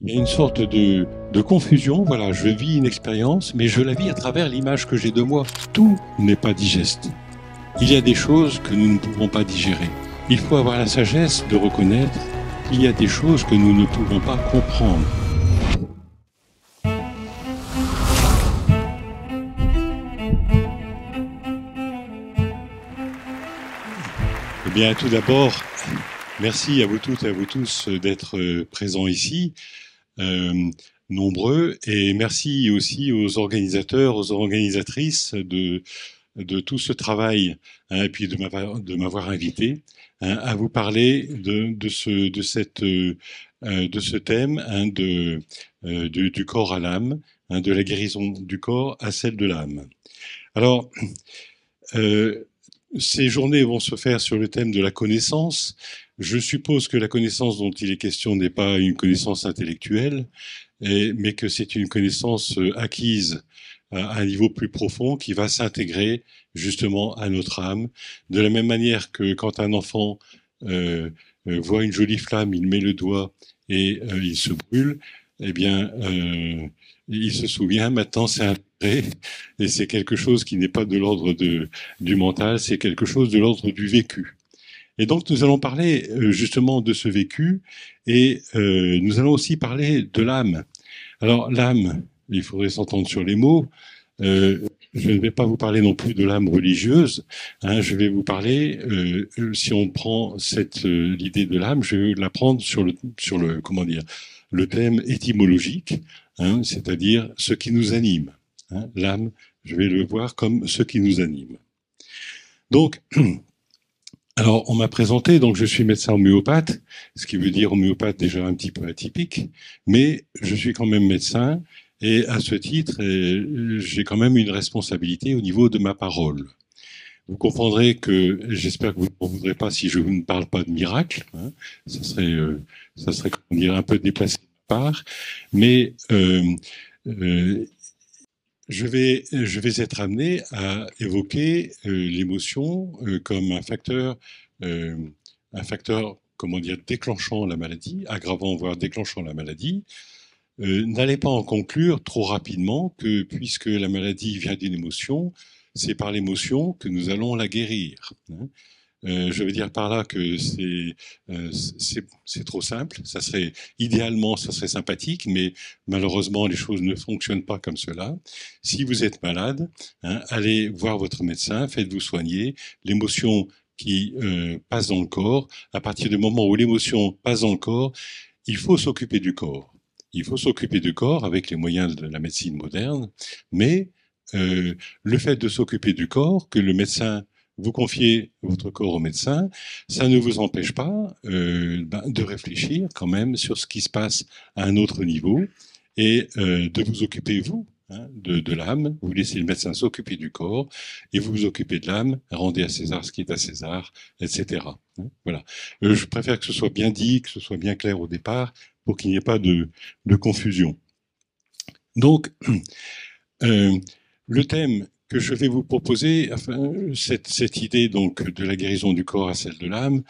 Il y a une sorte de confusion. Voilà, je vis une expérience, mais je la vis à travers l'image que j'ai de moi. Tout n'est pas digeste. Il y a des choses que nous ne pouvons pas digérer. Il faut avoir la sagesse de reconnaître qu'il y a des choses que nous ne pouvons pas comprendre. Eh bien, tout d'abord, merci à vous toutes et à vous tous d'être présents ici, euh, nombreux, et merci aussi aux organisateurs, aux organisatrices de tout ce travail, hein, et puis de m'avoir invité, hein, à vous parler de ce thème, hein, du corps à l'âme, hein, de la guérison du corps à celle de l'âme. Alors, euh, ces journées vont se faire sur le thème de la connaissance. Je suppose que la connaissance dont il est question n'est pas une connaissance intellectuelle, mais que c'est une connaissance acquise à un niveau plus profond qui va s'intégrer justement à notre âme. De la même manière que quand un enfant voit une jolie flamme, il met le doigt et il se brûle, eh bien, il se souvient, maintenant c'est intégré, et c'est quelque chose qui n'est pas de l'ordre du mental, c'est quelque chose de l'ordre du vécu. Et donc nous allons parler justement de ce vécu, et nous allons aussi parler de l'âme. Alors l'âme, il faudrait s'entendre sur les mots. Je ne vais pas vous parler non plus de l'âme religieuse. Hein, je vais vous parler, si on prend l'idée de l'âme, je vais la prendre sur le comment dire, le thème étymologique, hein, c'est-à-dire ce qui nous anime. Hein, l'âme, je vais le voir comme ce qui nous anime. Donc, alors, on m'a présenté, donc je suis médecin homéopathe, ce qui veut dire homéopathe déjà un petit peu atypique, mais je suis quand même médecin, et à ce titre, j'ai quand même une responsabilité au niveau de ma parole. Vous comprendrez que j'espère que vous ne m'en voudrez pas si je vous ne parle pas de miracle, hein, ça serait comment dire, un peu déplacé de ma part, mais euh, je vais être amené à évoquer l'émotion comme euh, un facteur, comment dire, déclenchant la maladie, aggravant voire déclenchant la maladie. N'allez pas en conclure trop rapidement que puisque la maladie vient d'une émotion, c'est par l'émotion que nous allons la guérir. Hein. Je veux dire par là que c'est trop simple. Ça serait idéalement, ça serait sympathique, mais malheureusement les choses ne fonctionnent pas comme cela. Si vous êtes malade, hein, allez voir votre médecin, faites-vous soigner. L'émotion qui passe dans le corps, à partir du moment où l'émotion passe dans le corps, il faut s'occuper du corps. Il faut s'occuper du corps avec les moyens de la médecine moderne, mais le fait de s'occuper du corps, que le médecin vous confiez votre corps au médecin, ça ne vous empêche pas de réfléchir quand même sur ce qui se passe à un autre niveau et de vous occuper, vous, hein, de l'âme. Vous laissez le médecin s'occuper du corps et vous vous occupez de l'âme, rendez à César ce qui est à César, etc. Voilà. Je préfère que ce soit bien dit, que ce soit bien clair au départ, pour qu'il n'y ait pas de confusion. Donc, euh, le thème que je vais vous proposer, enfin, cette idée donc de la guérison du corps à celle de l'âme,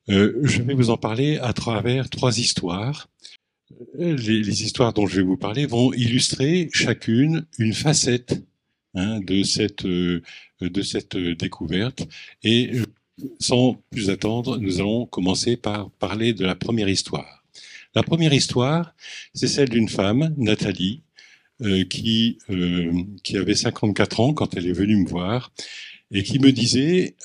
je vais vous en parler à travers trois histoires. Les histoires dont je vais vous parler vont illustrer chacune une facette, hein, de cette découverte. Et sans plus attendre, nous allons commencer par parler de la première histoire. La première histoire, c'est celle d'une femme, Nathalie, qui avait 54 ans quand elle est venue me voir et qui me disait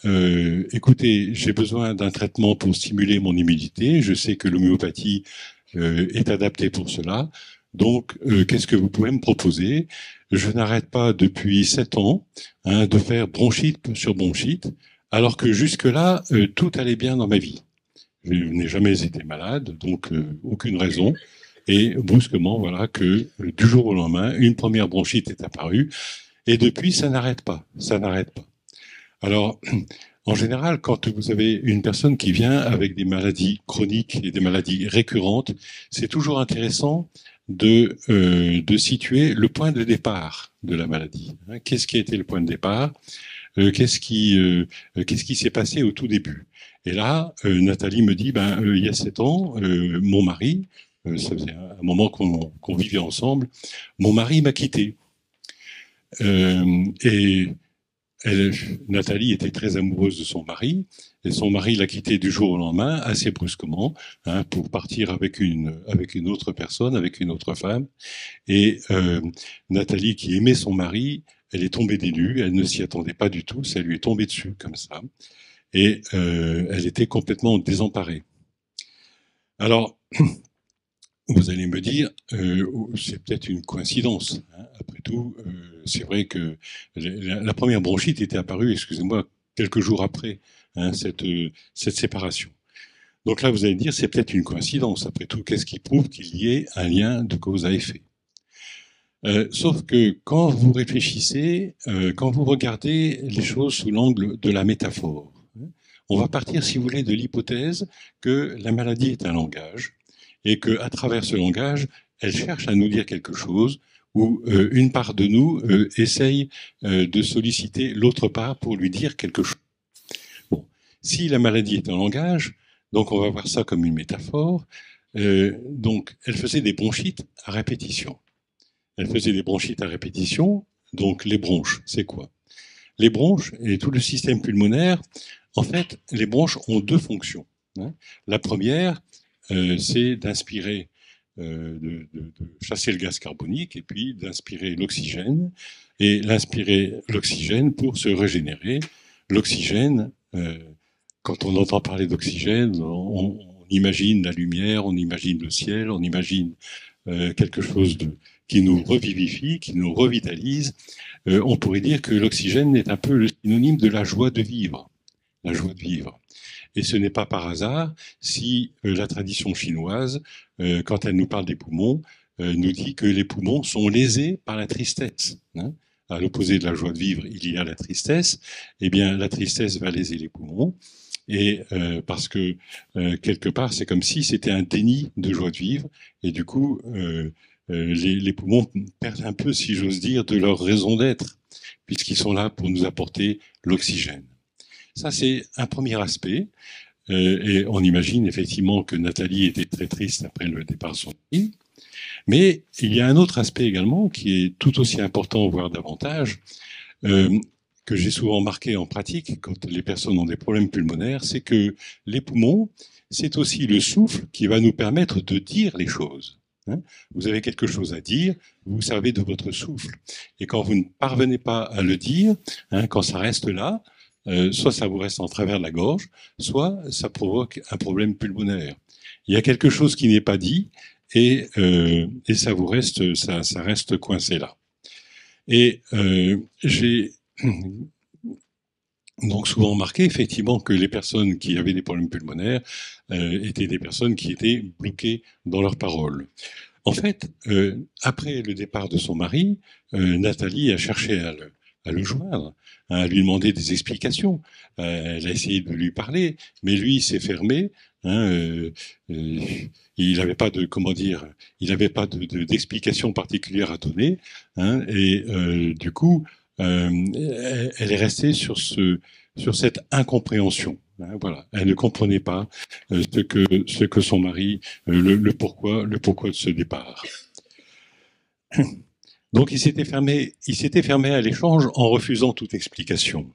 écoutez, j'ai besoin d'un traitement pour stimuler mon immunité. Je sais que l'homéopathie est adaptée pour cela. Donc, qu'est-ce que vous pouvez me proposer? Je n'arrête pas depuis 7 ans, hein, de faire bronchite sur bronchite, alors que jusque-là, tout allait bien dans ma vie. Je n'ai jamais été malade, donc aucune raison. Et brusquement, voilà que du jour au lendemain, une première bronchite est apparue. Et depuis, ça n'arrête pas. Ça n'arrête pas. Alors, en général, quand vous avez une personne qui vient avec des maladies chroniques et des maladies récurrentes, c'est toujours intéressant de situer le point de départ de la maladie. Qu'est-ce qui a été le point de départ? Qu'est-ce qui s'est passé au tout début? Et là, Nathalie me dit, il y a 7 ans, mon mari ça faisait un moment qu'on vivait ensemble, mon mari m'a quitté. Et Nathalie était très amoureuse de son mari, et son mari l'a quittée du jour au lendemain, assez brusquement, hein, pour partir avec une autre personne, avec une autre femme. Et Nathalie, qui aimait son mari, elle est tombée des nues, elle ne s'y attendait pas du tout, ça lui est tombé dessus comme ça, et elle était complètement désemparée. Alors, vous allez me dire, c'est peut-être une coïncidence. Hein. Après tout, c'est vrai que la première bronchite était apparue, excusez-moi, quelques jours après hein, cette séparation. Donc là, vous allez me dire, c'est peut-être une coïncidence. Après tout, qu'est-ce qui prouve qu'il y ait un lien de cause à effet? Sauf que quand vous réfléchissez, quand vous regardez les choses sous l'angle de la métaphore, on va partir, si vous voulez, de l'hypothèse que la maladie est un langage et qu'à travers ce langage, elle cherche à nous dire quelque chose ou une part de nous essaye de solliciter l'autre part pour lui dire quelque chose. Bon, si la maladie est un langage, donc on va voir ça comme une métaphore. Donc, elle faisait des bronchites à répétition. Elle faisait des bronchites à répétition. Donc, les bronches, c'est quoi? Les bronches et tout le système pulmonaire, en fait, les bronches ont deux fonctions. Hein. La première, c'est d'inspirer, de chasser le gaz carbonique et puis d'inspirer l'oxygène et l'inspirer l'oxygène pour se régénérer. L'oxygène, quand on entend parler d'oxygène, on imagine la lumière, on imagine le ciel, on imagine quelque chose qui nous revivifie, qui nous revitalise. On pourrait dire que l'oxygène est un peu le synonyme de la joie de vivre. La joie de vivre. Et ce n'est pas par hasard si la tradition chinoise, quand elle nous parle des poumons, nous dit que les poumons sont lésés par la tristesse. Hein. À l'opposé de la joie de vivre, il y a la tristesse. Eh bien, la tristesse va léser les poumons. Et parce que quelque part, c'est comme si c'était un déni de joie de vivre. Et du coup, les poumons perdent un peu, si j'ose dire, de leur raison d'être, puisqu'ils sont là pour nous apporter l'oxygène. Ça, c'est un premier aspect. Et on imagine effectivement que Nathalie était très triste après le départ de son mari. Mais il y a un autre aspect également qui est tout aussi important, voire davantage, que j'ai souvent remarqué en pratique quand les personnes ont des problèmes pulmonaires, c'est que les poumons, c'est aussi le souffle qui va nous permettre de dire les choses. Hein. Vous avez quelque chose à dire, vous servez de votre souffle. Et quand vous ne parvenez pas à le dire, hein, quand ça reste là, soit ça vous reste en travers de la gorge, soit ça provoque un problème pulmonaire. Il y a quelque chose qui n'est pas dit et ça vous reste, ça reste coincé là. Et j'ai donc souvent remarqué effectivement que les personnes qui avaient des problèmes pulmonaires étaient des personnes qui étaient bloquées dans leurs paroles. En fait, après le départ de son mari, Nathalie a cherché à le joindre, hein, à lui demander des explications. Elle a essayé de lui parler, mais lui s'est fermé. Hein, il n'avait pas de, comment dire, il n'avait pas d'explication particulière à donner. Hein, et du coup, elle est restée sur cette incompréhension. Hein, voilà, elle ne comprenait pas ce que son mari, le pourquoi de ce départ. Donc il s'était fermé à l'échange en refusant toute explication.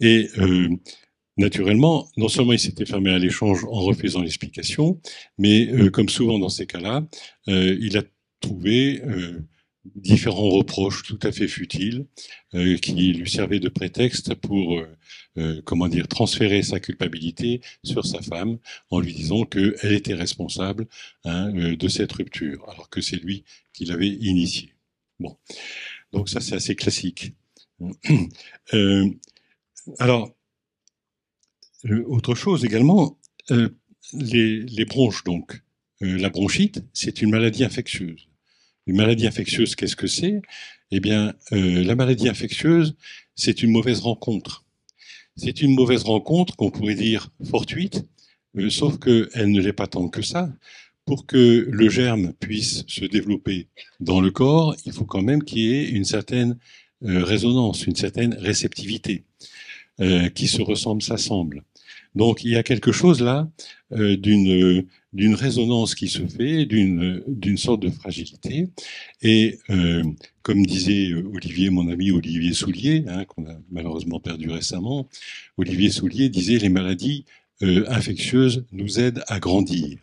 Et naturellement, non seulement il s'était fermé à l'échange en refusant l'explication, mais comme souvent dans ces cas-là, il a trouvé différents reproches tout à fait futiles qui lui servaient de prétexte pour comment dire, transférer sa culpabilité sur sa femme en lui disant qu'elle était responsable hein, de cette rupture, alors que c'est lui qui l'avait initiée. Bon, donc ça c'est assez classique. Alors, autre chose également, les bronches donc. La bronchite, c'est une maladie infectieuse. Une maladie infectieuse, qu'est-ce que c'est? Eh bien, la maladie infectieuse, c'est une mauvaise rencontre. C'est une mauvaise rencontre qu'on pourrait dire fortuite, sauf qu'elle ne l'est pas tant que ça. Pour que le germe puisse se développer dans le corps, il faut quand même qu'il y ait une certaine résonance, une certaine réceptivité, qui se ressemble, s'assemble. Donc il y a quelque chose là d'une résonance qui se fait, d'une sorte de fragilité. Et comme disait Olivier, mon ami Olivier Soulier, hein, qu'on a malheureusement perdu récemment, Olivier Soulier disait les maladies infectieuses nous aident à grandir.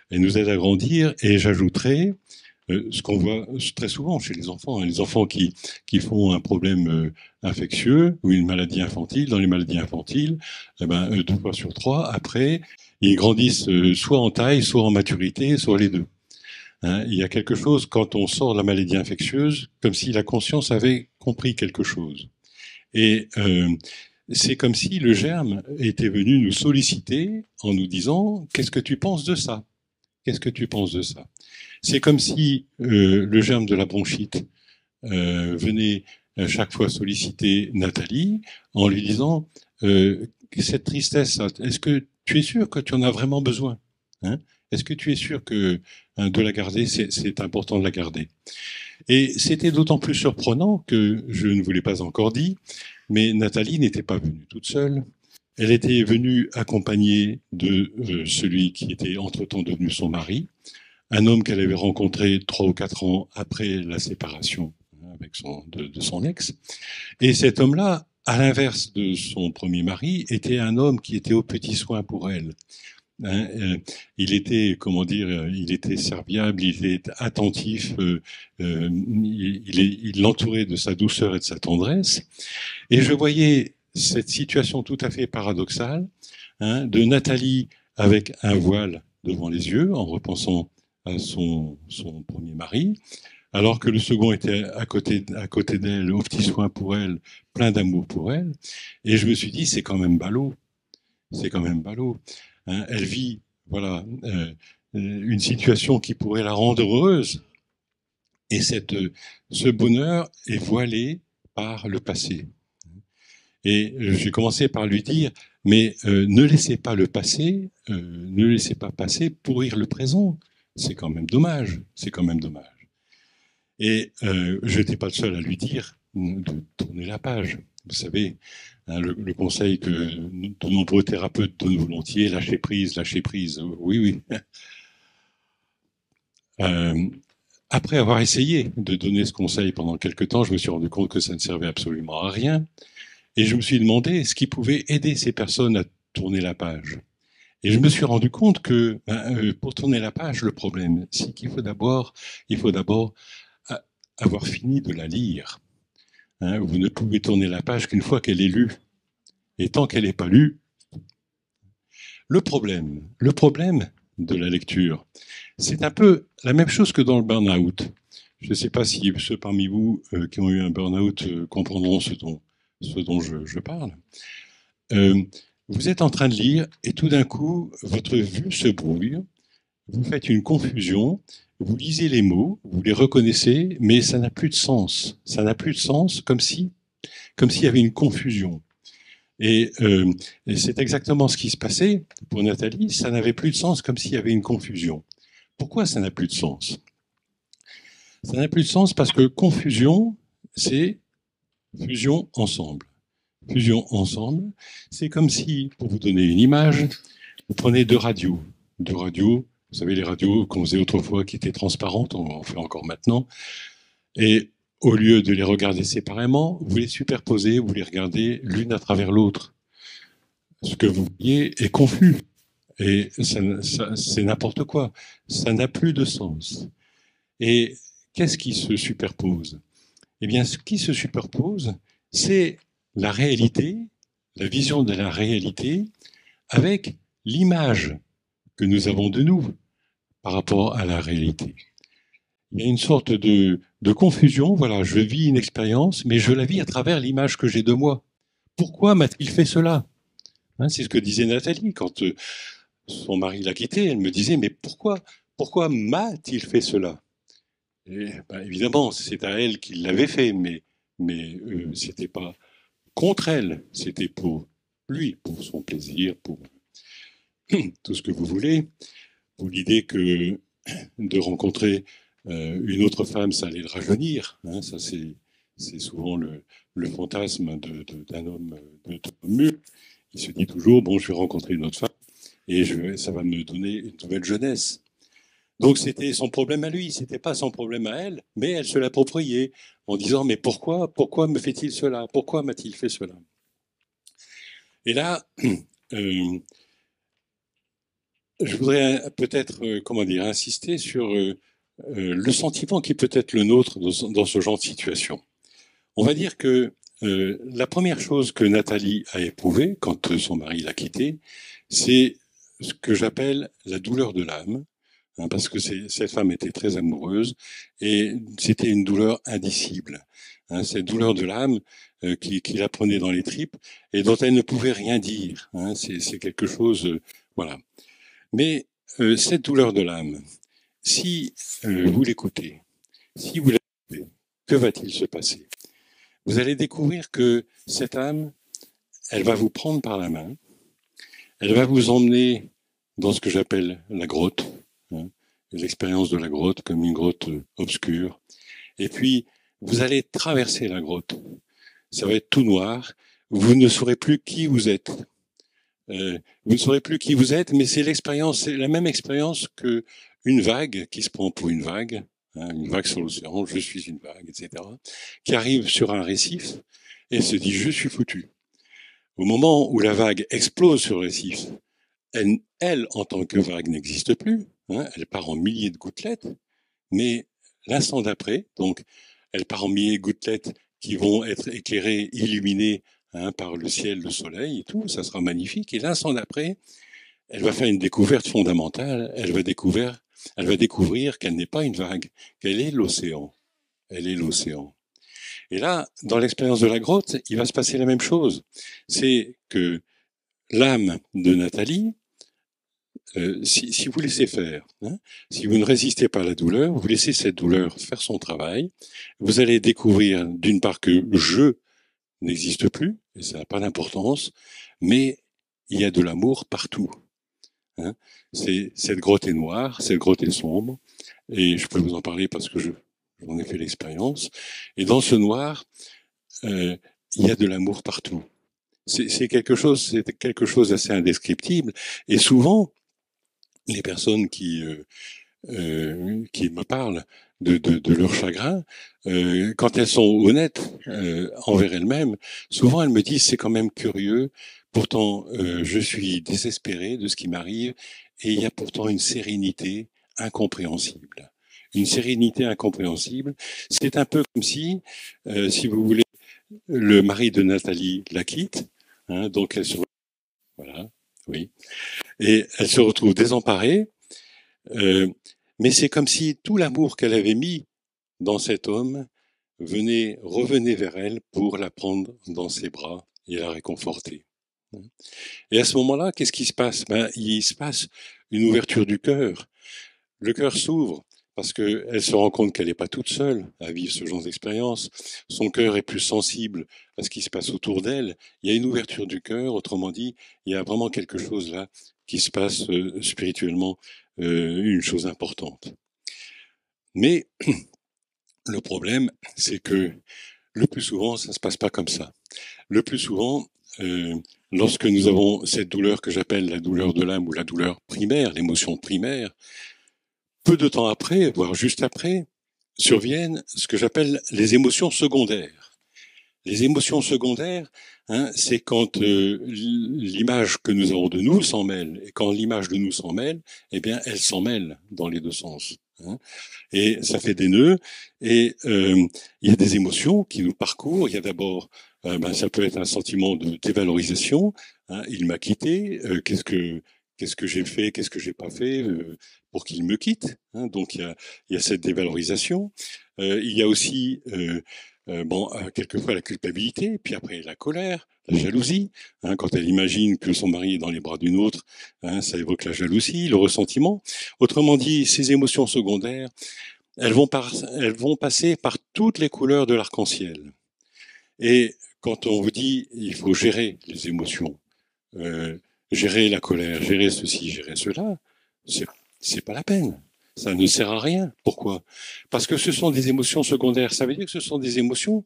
Elles nous aident à grandir, et j'ajouterais ce qu'on voit très souvent chez les enfants, hein, les enfants qui font un problème infectieux ou une maladie infantile. Dans les maladies infantiles, eh ben, 2 fois sur 3, après, ils grandissent soit en taille, soit en maturité, soit les deux. Hein, il y a quelque chose, quand on sort de la maladie infectieuse, comme si la conscience avait compris quelque chose. Et c'est comme si le germe était venu nous solliciter en nous disant « Qu'est-ce que tu penses de ça ? Qu'est-ce que tu penses de ça ?» C'est comme si le germe de la bronchite venait chaque fois solliciter Nathalie en lui disant cette tristesse, est-ce que tu es sûr que tu en as vraiment besoin, hein? Est-ce que tu es sûr que de la garder, c'est important de la garder? Et c'était d'autant plus surprenant que je ne vous l'ai pas encore dit, mais Nathalie n'était pas venue toute seule. Elle était venue accompagnée de celui qui était entre-temps devenu son mari, un homme qu'elle avait rencontré 3 ou 4 ans après la séparation avec de son ex. Et cet homme-là, à l'inverse de son premier mari, était un homme qui était aux petits soins pour elle. Hein, il était, comment dire, il était serviable, il était attentif, il l'entourait de sa douceur et de sa tendresse. Et je voyais cette situation tout à fait paradoxale, hein, de Nathalie avec un voile devant les yeux, en repensant à son premier mari, alors que le second était à côté d'elle, aux petits soins pour elle, plein d'amour pour elle. Et je me suis dit, c'est quand même ballot. C'est quand même ballot. Hein, elle vit, voilà, une situation qui pourrait la rendre heureuse. Et ce bonheur est voilé par le passé. Et j'ai commencé par lui dire, mais ne laissez pas le passé, ne laissez pas passer pourrir le présent. C'est quand même dommage. C'est quand même dommage. Et je n'étais pas le seul à lui dire de tourner la page. Vous savez, hein, le conseil que de nombreux thérapeutes donnent volontiers, lâcher prise, lâcher prise. Oui, oui. Après avoir essayé de donner ce conseil pendant quelque temps, je me suis rendu compte que ça ne servait absolument à rien. Et je me suis demandé ce qui pouvait aider ces personnes à tourner la page. Et je me suis rendu compte que pour tourner la page, le problème, c'est qu'il faut d'abord avoir fini de la lire. Hein, vous ne pouvez tourner la page qu'une fois qu'elle est lue. Et tant qu'elle n'est pas lue, le problème de la lecture, c'est un peu la même chose que dans le burn-out. Je ne sais pas si ceux parmi vous qui ont eu un burn-out comprendront ce dont je parle. Vous êtes en train de lire et tout d'un coup, votre vue se brouille, vous faites une confusion, vous lisez les mots, vous les reconnaissez, mais ça n'a plus de sens. Ça n'a plus de sens, comme s'il y avait une confusion. Et c'est exactement ce qui se passait pour Nathalie. Ça n'avait plus de sens, comme s'il y avait une confusion. Pourquoi ça n'a plus de sens? Ça n'a plus de sens parce que confusion, c'est fusion ensemble. Fusion ensemble, c'est comme si, pour vous donner une image, vous prenez deux radios. Vous savez, les radios qu'on faisait autrefois qui étaient transparentes, on en fait encore maintenant. Et au lieu de les regarder séparément, vous les superposez, vous les regardez l'une à travers l'autre. Ce que vous voyez est confus. Et c'est n'importe quoi. Ça n'a plus de sens. Et qu'est-ce qui se superpose? Eh bien, ce qui se superpose, c'est la réalité, la vision de la réalité, avec l'image que nous avons de nous par rapport à la réalité. Il y a une sorte de confusion. Voilà, je vis une expérience, mais je la vis à travers l'image que j'ai de moi. Pourquoi m'a-t-il fait cela? Hein, c'est ce que disait Nathalie quand son mari l'a quittée. Elle me disait, mais pourquoi m'a-t-il fait cela? Et, ben, évidemment, c'est à elle qu'il l'avait fait, mais c'était pas contre elle, c'était pour lui, pour son plaisir, pour tout ce que vous voulez, pour l'idée que de rencontrer une autre femme, ça allait le rajeunir. Hein, ça, c'est souvent le fantasme d'un homme mûr. Il se dit toujours, bon, je vais rencontrer une autre femme et ça va me donner une nouvelle jeunesse. Donc c'était son problème à lui, c'était pas son problème à elle, mais elle se l'appropriait en disant, mais pourquoi me fait-il cela? Pourquoi m'a-t-il fait cela? Et là, je voudrais peut-être, comment dire, insister sur le sentiment qui peut être le nôtre dans ce genre de situation. On va dire que la première chose que Nathalie a éprouvée quand son mari l'a quittée, c'est ce que j'appelle la douleur de l'âme, hein, parce que cette femme était très amoureuse et c'était une douleur indicible. Hein, cette douleur de l'âme qui la prenait dans les tripes et dont elle ne pouvait rien dire. Hein, c'est quelque chose, voilà. Mais cette douleur de l'âme, si vous l'écoutez, si vous l'écoutez, que va-t-il se passer? Vous allez découvrir que cette âme, elle va vous prendre par la main, elle va vous emmener dans ce que j'appelle la grotte, hein, l'expérience de la grotte comme une grotte obscure. Et puis, vous allez traverser la grotte. Ça va être tout noir. Vous ne saurez plus qui vous êtes. Vous ne saurez plus qui vous êtes, mais c'est la même expérience que une vague qui se prend pour une vague sur l'océan, je suis une vague, etc., qui arrive sur un récif et se dit je suis foutu. Au moment où la vague explose sur le récif, elle en tant que vague, n'existe plus. Hein, elle part en milliers de gouttelettes, mais l'instant d'après, donc, elle part en milliers de gouttelettes qui vont être éclairées, illuminées par le ciel, le soleil et tout, ça sera magnifique. Et l'instant d'après, elle va faire une découverte fondamentale. Elle va découvrir qu'elle n'est pas une vague, qu'elle est l'océan. Elle est l'océan. Et là, dans l'expérience de la grotte, il va se passer la même chose. C'est que l'âme de Nathalie, si vous laissez faire, hein, si vous ne résistez pas à la douleur, vous laissez cette douleur faire son travail, vous allez découvrir d'une part que je n'existe plus, et ça n'a pas d'importance, mais il y a de l'amour partout. Hein. Cette grotte est noire, cette grotte est sombre, et je peux vous en parler parce que j'en ai fait l'expérience. Et dans ce noir, il y a de l'amour partout. C'est quelque chose d'assez indescriptible. Et souvent, les personnes qui me parlent de leur chagrin, quand elles sont honnêtes envers elles-mêmes, souvent elles me disent c'est quand même curieux. Pourtant, je suis désespéré de ce qui m'arrive et il y a pourtant une sérénité incompréhensible. Une sérénité incompréhensible. C'est un peu comme si vous voulez, le mari de Nathalie la quitte, hein, donc voilà, oui, et elle se retrouve désemparée. Mais c'est comme si tout l'amour qu'elle avait mis dans cet homme revenait vers elle pour la prendre dans ses bras et la réconforter. Et à ce moment-là, qu'est-ce qui se passe? Il se passe une ouverture du cœur. Le cœur s'ouvre parce qu'elle se rend compte qu'elle n'est pas toute seule à vivre ce genre d'expérience. Son cœur est plus sensible à ce qui se passe autour d'elle. Il y a une ouverture du cœur, autrement dit, il y a vraiment quelque chose là qui se passe spirituellement, une chose importante. Mais le problème, c'est que le plus souvent, ça ne se passe pas comme ça. Le plus souvent, lorsque nous avons cette douleur que j'appelle la douleur de l'âme ou la douleur primaire, l'émotion primaire, peu de temps après, voire juste après, surviennent ce que j'appelle les émotions secondaires. Les émotions secondaires, c'est quand l'image que nous avons de nous s'en mêle. Et quand l'image de nous s'en mêle, eh bien, elle s'en mêle dans les deux sens. Et ça fait des nœuds. Et il y a des émotions qui nous parcourent. Il y a d'abord, ça peut être un sentiment de dévalorisation. Il m'a quitté. Qu'est-ce que j'ai fait, qu'est-ce que j'ai pas fait pour qu'il me quitte. Donc il y a cette dévalorisation. Il y a aussi quelquefois la culpabilité, puis après la colère, la jalousie. Quand elle imagine que son mari est dans les bras d'une autre, ça évoque la jalousie, le ressentiment. Autrement dit, ces émotions secondaires, elles vont passer par toutes les couleurs de l'arc-en-ciel. Et quand on vous dit il faut gérer les émotions, gérer la colère, gérer ceci, gérer cela, c'est pas la peine. Ça ne sert à rien. Pourquoi? Parce que ce sont des émotions secondaires. Ça veut dire que ce sont des émotions,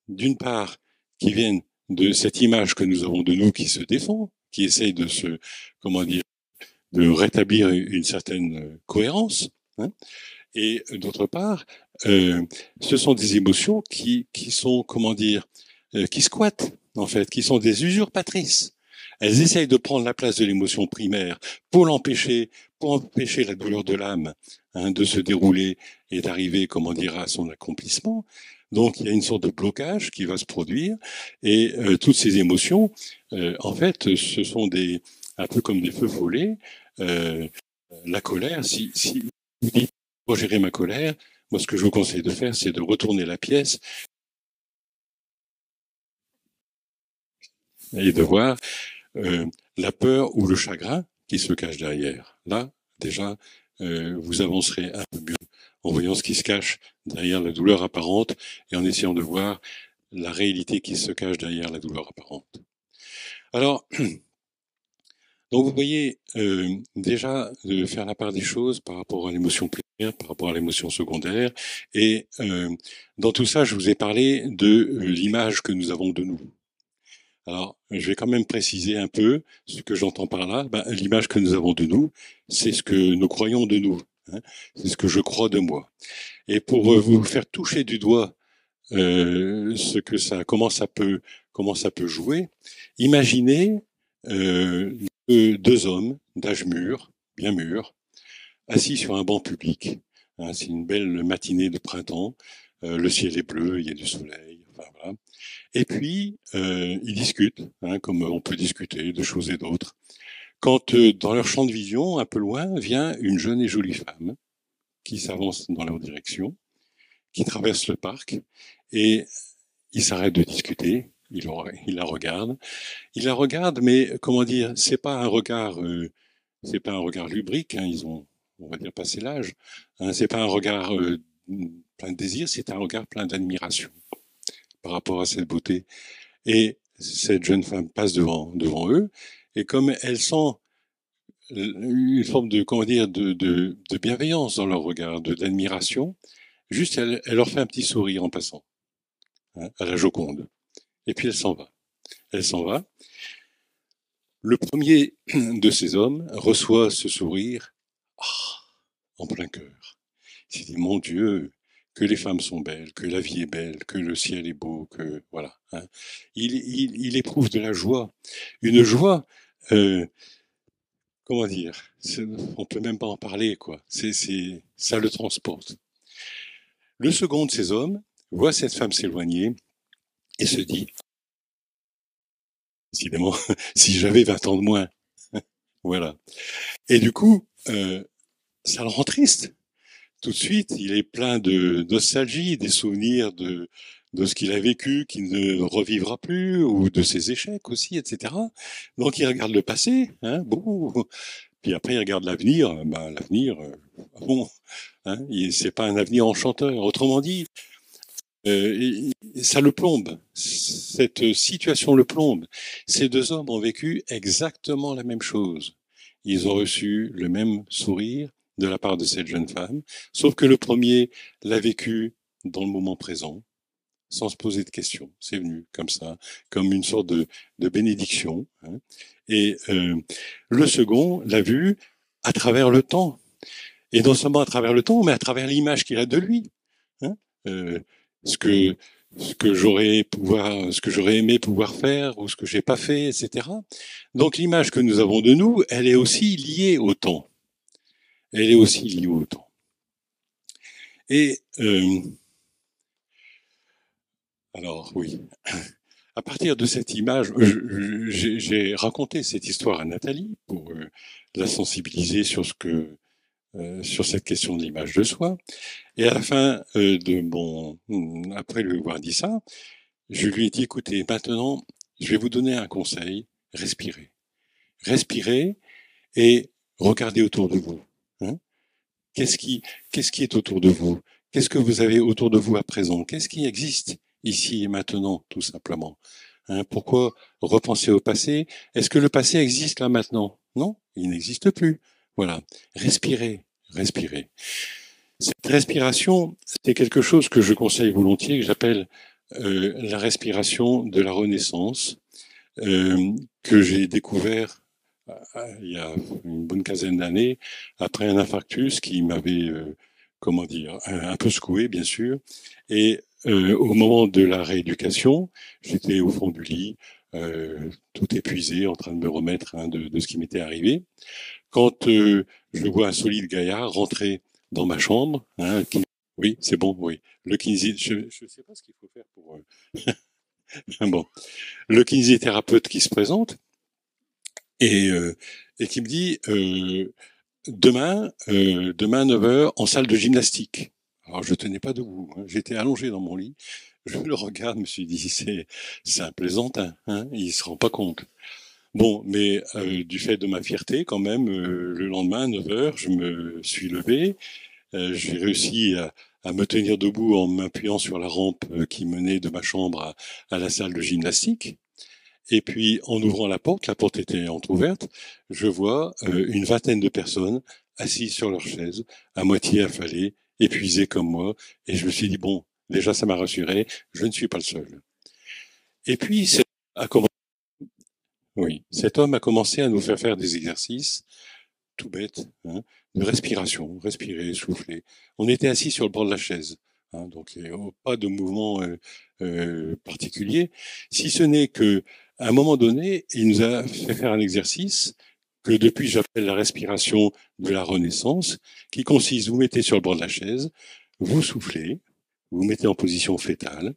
d'une part, qui viennent de cette image que nous avons de nous qui se défend, qui essaye de se, comment dire, de rétablir une certaine cohérence, hein. Et d'autre part, ce sont des émotions qui sont, comment dire, qui squattent, en fait, qui sont des usurpatrices. Elles essayent de prendre la place de l'émotion primaire pour empêcher la douleur de l'âme, hein, de se dérouler et d'arriver, comment dire, à son accomplissement. Donc, il y a une sorte de blocage qui va se produire, et toutes ces émotions, en fait, ce sont un peu comme des feux follets. La colère, si vous dites pour gérer ma colère, moi, ce que je vous conseille de faire, c'est de retourner la pièce et de voir la peur ou le chagrin qui se cache derrière. Là, déjà, vous avancerez un peu mieux en voyant ce qui se cache derrière la douleur apparente et en essayant de voir la réalité qui se cache derrière la douleur apparente. Alors, donc vous voyez, déjà de faire la part des choses par rapport à l'émotion primaire, par rapport à l'émotion secondaire, et dans tout ça, je vous ai parlé de l'image que nous avons de nous. Alors, je vais quand même préciser un peu ce que j'entends par là. Ben, l'image que nous avons de nous, c'est ce que nous croyons de nous, hein. C'est ce que je crois de moi. Et pour vous faire toucher du doigt ce que ça, comment ça peut jouer, imaginez deux hommes d'âge mûr, bien mûrs, assis sur un banc public. Hein, c'est une belle matinée de printemps. Le ciel est bleu, il y a du soleil. Enfin, voilà. Et puis, ils discutent, hein, comme on peut discuter de choses et d'autres. Quand, dans leur champ de vision, un peu loin, vient une jeune et jolie femme qui s'avance dans leur direction, qui traverse le parc, et ils s'arrêtent de discuter. Il la regarde. Il la regarde, mais comment dire, c'est pas un regard lubrique. Hein, ils ont, on va dire, passé l'âge. Hein, c'est pas un regard plein de désir, c'est un regard plein d'admiration par rapport à cette beauté. Et cette jeune femme passe devant eux, et comme elle sent une forme de, comment dire, de bienveillance dans leur regard, d'admiration, juste elle leur fait un petit sourire en passant, hein, à la Joconde. Et puis elle s'en va. Elle s'en va. Le premier de ces hommes reçoit ce sourire en plein cœur. Il s'est dit, mon Dieu, que les femmes sont belles, que la vie est belle, que le ciel est beau, que voilà. Hein. Il éprouve de la joie, une joie. Comment dire, on peut même pas en parler, quoi. Ça le transporte. Le second de ces hommes voit cette femme s'éloigner et se dit, décidément, si j'avais 20 ans de moins, voilà. Et du coup, ça le rend triste. Tout de suite, il est plein de nostalgie, des souvenirs de ce qu'il a vécu, qu'il ne revivra plus, ou de ses échecs aussi, etc. Donc il regarde le passé, hein, bon, puis après il regarde l'avenir. Ben, l'avenir, bon, hein, c'est pas un avenir enchanteur. Autrement dit, ça le plombe. Cette situation le plombe. Ces deux hommes ont vécu exactement la même chose. Ils ont reçu le même sourire de la part de cette jeune femme, sauf que le premier l'a vécu dans le moment présent, sans se poser de questions. C'est venu comme ça, comme une sorte de bénédiction. Hein. Et le second l'a vu à travers le temps. Et non seulement à travers le temps, mais à travers l'image qu'il a de lui. Hein. Ce que ce que j'aurais aimé pouvoir faire ou ce que j'ai pas fait, etc. Donc l'image que nous avons de nous, elle est aussi liée au temps. Elle est aussi liée au temps. Et alors oui, à partir de cette image, j'ai raconté cette histoire à Nathalie pour la sensibiliser sur sur cette question de l'image de soi. Et à la fin après lui avoir dit ça, je lui ai dit, écoutez, maintenant, je vais vous donner un conseil, respirez. Respirez et regardez autour de vous. Hein. Qu'est-ce qui est autour de vous? Qu'est-ce que vous avez autour de vous à présent? Qu'est-ce qui existe ici et maintenant, tout simplement? Hein, pourquoi repenser au passé? Est-ce que le passé existe là maintenant? Non, il n'existe plus. Voilà. Respirez, respirez. Cette respiration, c'est quelque chose que je conseille volontiers, que j'appelle la respiration de la Renaissance que j'ai découvert il y a une bonne quinzaine d'années après un infarctus qui m'avait, comment dire, un peu secoué, bien sûr. Et au moment de la rééducation, j'étais au fond du lit, tout épuisé, en train de me remettre de ce qui m'était arrivé, quand je vois un solide gaillard rentrer dans ma chambre. Oui, c'est bon, oui. Le kinési, je ne sais pas ce qu'il faut faire pour... bon. Le kinésithérapeute qui se présente et, et qui me dit demain 9 heures en salle de gymnastique. Alors je tenais pas debout, hein. J'étais allongé dans mon lit. Je le regarde, je me suis dit c'est un plaisantin, hein, il se rend pas compte. Bon, mais du fait de ma fierté, quand même, le lendemain, 9 heures, je me suis levé. J'ai réussi à me tenir debout en m'appuyant sur la rampe qui menait de ma chambre à la salle de gymnastique. Et puis, en ouvrant la porte était entrouverte, je vois une vingtaine de personnes assises sur leurs chaises, à moitié affalées, épuisées comme moi. Et je me suis dit, bon, déjà, ça m'a rassuré, je ne suis pas le seul. Et puis, cet homme a commencé à nous faire des exercices tout bêtes, hein, de respiration, respirer, souffler. On était assis sur le bord de la chaise, hein, donc pas de mouvement particulier, si ce n'est que à un moment donné, il nous a fait faire un exercice que depuis j'appelle la respiration de la Renaissance, qui consiste, vous mettez sur le bord de la chaise, vous soufflez, vous mettez en position fétale,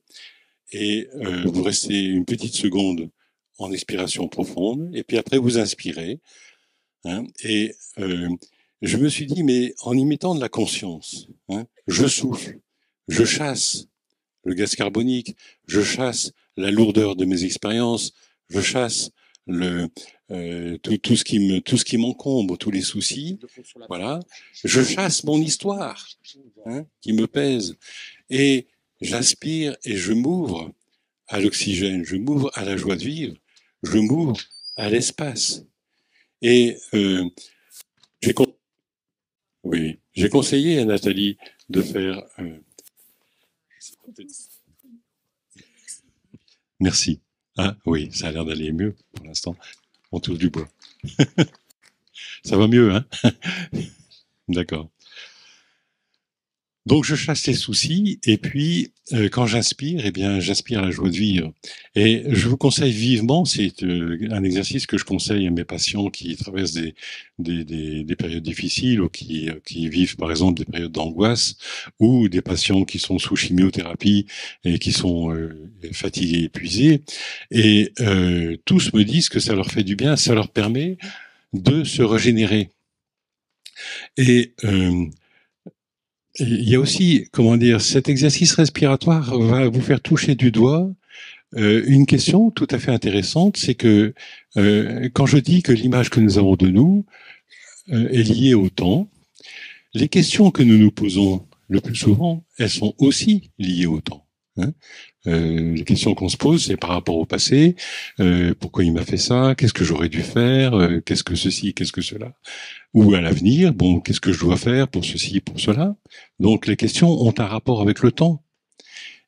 et vous restez une petite seconde en expiration profonde, et puis après vous inspirez, hein, et je me suis dit, mais en y mettant de la conscience, hein, je souffle, je chasse le gaz carbonique, je chasse la lourdeur de mes expériences, je chasse tout ce qui m'encombre, tous les soucis, voilà. Je chasse mon histoire, hein, qui me pèse, et j'aspire et je m'ouvre à l'oxygène, je m'ouvre à la joie de vivre, je m'ouvre à l'espace. Et j'ai conseillé à Nathalie de faire. Merci. Ah oui, ça a l'air d'aller mieux pour l'instant. On touche du bois. Ça va mieux, hein? D'accord. Donc je chasse les soucis et puis quand j'inspire, eh bien j'inspire la joie de vivre. Et je vous conseille vivement, c'est un exercice que je conseille à mes patients qui traversent des périodes difficiles ou qui vivent par exemple des périodes d'angoisse, ou des patients qui sont sous chimiothérapie et qui sont fatigués, épuisés. Et tous me disent que ça leur fait du bien, ça leur permet de se régénérer. Et il y a aussi, comment dire, cet exercice respiratoire va vous faire toucher du doigt une question tout à fait intéressante, c'est que quand je dis que l'image que nous avons de nous est liée au temps, les questions que nous nous posons le plus souvent, elles sont aussi liées au temps. Hein. Les questions qu'on se pose, c'est par rapport au passé, pourquoi il m'a fait ça, qu'est-ce que j'aurais dû faire, qu'est-ce que ceci, qu'est-ce que cela, ou à l'avenir, bon, qu'est-ce que je dois faire pour ceci, pour cela. Donc les questions ont un rapport avec le temps.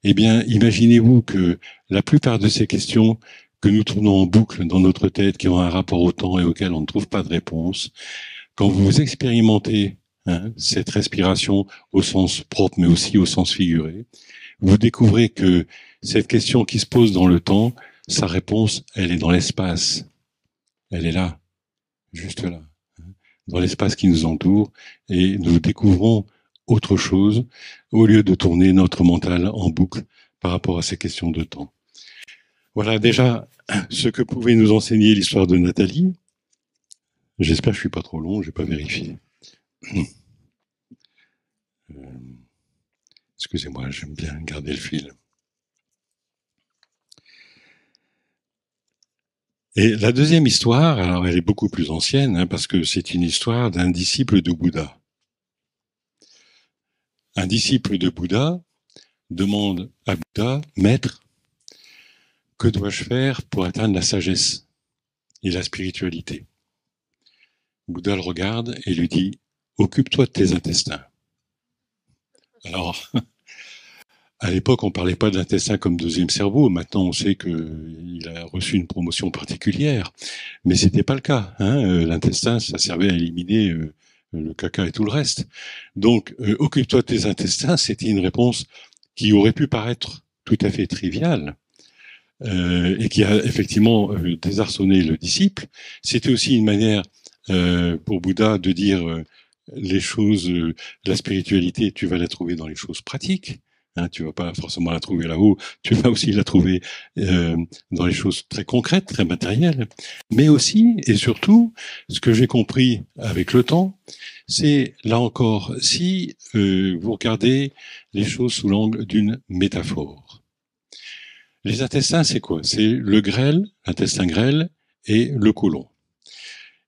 Eh bien, imaginez-vous que la plupart de ces questions que nous tournons en boucle dans notre tête, qui ont un rapport au temps et auxquelles on ne trouve pas de réponse, quand vous expérimentez cette respiration au sens propre, mais aussi au sens figuré, vous découvrez que cette question qui se pose dans le temps, sa réponse, elle est dans l'espace. Elle est là, juste là, dans l'espace qui nous entoure, et nous découvrons autre chose au lieu de tourner notre mental en boucle par rapport à ces questions de temps. Voilà déjà ce que pouvait nous enseigner l'histoire de Nathalie. J'espère que je suis pas trop long, je n'ai pas vérifié. Excusez-moi, j'aime bien garder le fil. Et la deuxième histoire, alors elle est beaucoup plus ancienne, hein, parce que c'est une histoire d'un disciple de Bouddha. Un disciple de Bouddha demande à Bouddha, Maître, que dois-je faire pour atteindre la sagesse et la spiritualité? Bouddha le regarde et lui dit, occupe-toi de tes intestins. Alors, À l'époque, on parlait pas de l'intestin comme deuxième cerveau. Maintenant, on sait qu'il a reçu une promotion particulière. Mais c'était pas le cas. L'intestin, ça servait à éliminer le caca et tout le reste. Donc, occupe-toi de tes intestins, c'était une réponse qui aurait pu paraître tout à fait triviale, et qui a effectivement désarçonné le disciple. C'était aussi une manière pour Bouddha de dire les choses, la spiritualité, tu vas la trouver dans les choses pratiques. Tu vas pas forcément la trouver là-haut, tu vas aussi la trouver dans les choses très concrètes, très matérielles. Mais aussi et surtout, ce que j'ai compris avec le temps, c'est là encore, si vous regardez les choses sous l'angle d'une métaphore. Les intestins, c'est quoi? C'est le grêle, l'intestin grêle et le côlon.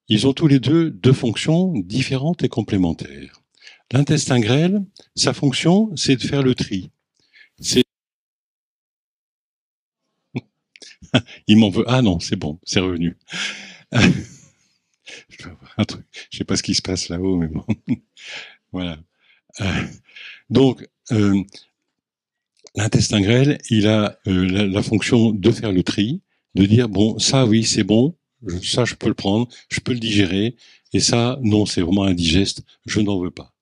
Ils ont tous les deux fonctions différentes et complémentaires. L'intestin grêle, sa fonction, c'est de faire le tri. Il m'en veut. Ah non, c'est bon, c'est revenu. Je dois avoir un truc. Je sais pas ce qui se passe là-haut, mais bon. Voilà. Donc, l'intestin grêle, il a la fonction de faire le tri, de dire bon, ça oui, c'est bon, ça je peux le prendre, je peux le digérer, et ça non, c'est vraiment indigeste, je n'en veux pas.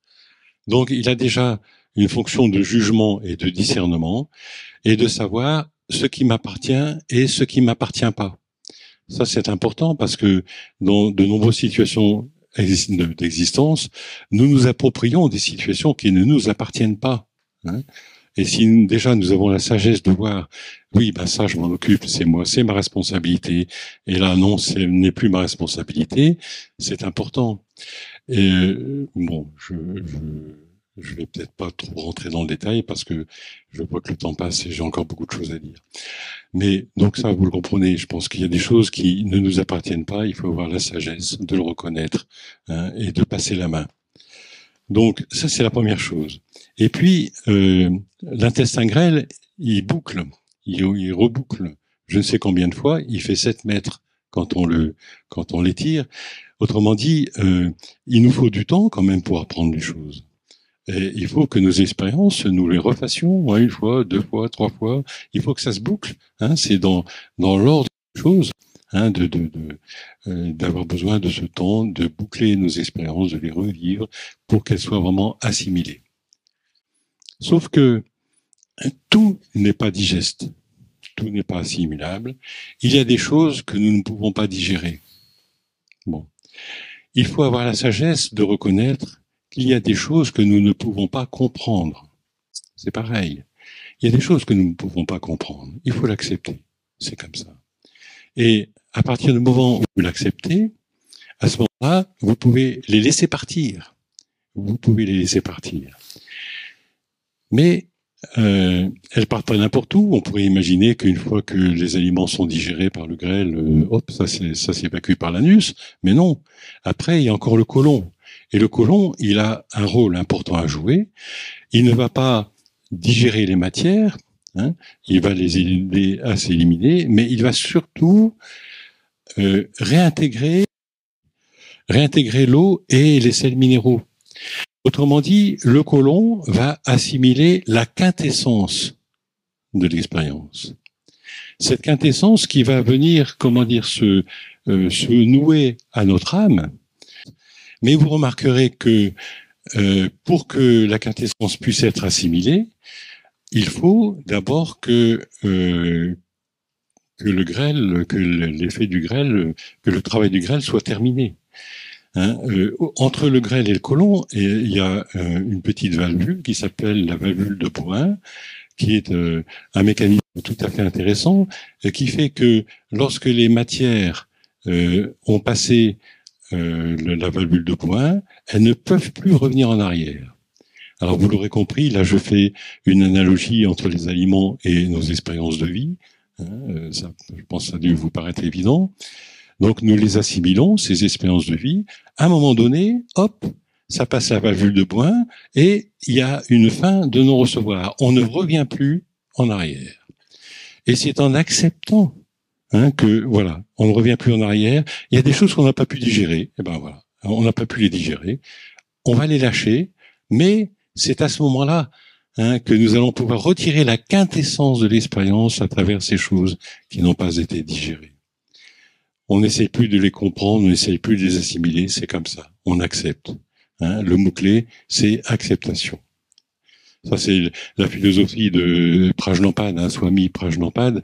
Donc, il a déjà une fonction de jugement et de discernement, et de savoir ce qui m'appartient et ce qui m'appartient pas. Ça, c'est important parce que dans de nombreuses situations d'existence, nous nous approprions des situations qui ne nous appartiennent pas. Et si déjà nous avons la sagesse de voir, oui, ben ça, je m'en occupe, c'est moi, c'est ma responsabilité. Et là, non, ce n'est plus ma responsabilité. C'est important. Et bon, je vais peut-être pas trop rentrer dans le détail parce que je vois que le temps passe et j'ai encore beaucoup de choses à dire. Mais donc ça, vous le comprenez, je pense qu'il y a des choses qui ne nous appartiennent pas, il faut avoir la sagesse de le reconnaître et de passer la main. Donc ça, c'est la première chose. Et puis, l'intestin grêle, il boucle, il reboucle je ne sais combien de fois, il fait 7 mètres quand on l'étire. Autrement dit, il nous faut du temps quand même pour apprendre les choses. Et il faut que nos expériences, nous les refassions une fois, 2 fois, 3 fois. Il faut que ça se boucle. C'est dans l'ordre des choses, d'avoir besoin de ce temps, de boucler nos expériences, de les revivre pour qu'elles soient vraiment assimilées. Sauf que tout n'est pas digeste, tout n'est pas assimilable. Il y a des choses que nous ne pouvons pas digérer. Bon, il faut avoir la sagesse de reconnaître qu'il y a des choses que nous ne pouvons pas comprendre. C'est pareil. Il y a des choses que nous ne pouvons pas comprendre. Il faut l'accepter. C'est comme ça. Et à partir du moment où vous l'acceptez, à ce moment-là, vous pouvez les laisser partir. Vous pouvez les laisser partir. Mais elles partent pas n'importe où. On pourrait imaginer qu'une fois que les aliments sont digérés par le grêle, ça s'évacue par l'anus. Mais non. Après, il y a encore le côlon. Et le côlon, il a un rôle important à jouer. Il ne va pas digérer les matières, il va les aider à s'éliminer, mais il va surtout réintégrer l'eau et les sels minéraux. Autrement dit, le côlon va assimiler la quintessence de l'expérience. Cette quintessence qui va venir, se nouer à notre âme. Mais vous remarquerez que pour que la quintessence puisse être assimilée, il faut d'abord que le grêle, que l'effet du grêle, que le travail du grêle soit terminé. Entre le grêle et le côlon, il y a une petite valvule qui s'appelle la valvule de Bowen, qui est un mécanisme tout à fait intéressant, qui fait que lorsque les matières ont passé la valvule de Bowen, elles ne peuvent plus revenir en arrière. Alors vous l'aurez compris, là je fais une analogie entre les aliments et nos expériences de vie. Ça, je pense que ça a dû vous paraître évident. Donc nous les assimilons, ces expériences de vie. À un moment donné, hop, ça passe la valvule de Bowen et il y a une fin de non-recevoir. On ne revient plus en arrière. Et c'est en acceptant que voilà, on ne revient plus en arrière. Il y a des choses qu'on n'a pas pu digérer. Et ben voilà, on n'a pas pu les digérer. On va les lâcher, mais c'est à ce moment-là que nous allons pouvoir retirer la quintessence de l'expérience à travers ces choses qui n'ont pas été digérées. On n'essaie plus de les comprendre, on n'essaie plus de les assimiler, c'est comme ça, on accepte. Le mot-clé, c'est acceptation. Ça, c'est la philosophie de Prajnapada, Swami Prajnapada,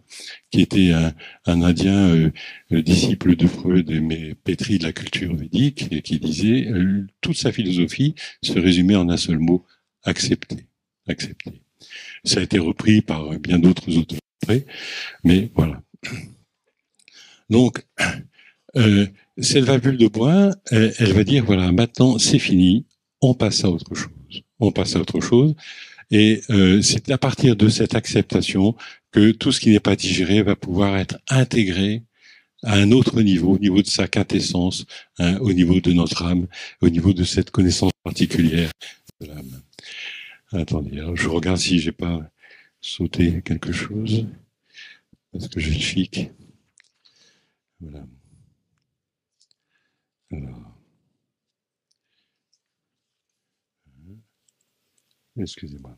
qui était un Indien disciple de Freud, mais pétri de la culture védique, et qui disait toute sa philosophie se résumait en un seul mot, accepter. Accepter. Ça a été repris par bien d'autres auteurs après, mais voilà. Donc, cette valvule de bois, elle va dire, voilà, maintenant c'est fini, on passe à autre chose. On passe à autre chose. Et c'est à partir de cette acceptation que tout ce qui n'est pas digéré va pouvoir être intégré à un autre niveau, au niveau de sa quintessence, au niveau de notre âme, au niveau de cette connaissance particulière de l'âme. Attendez, alors je regarde si j'ai pas sauté quelque chose, parce que j'ai le chic. Voilà. Alors. Excusez-moi.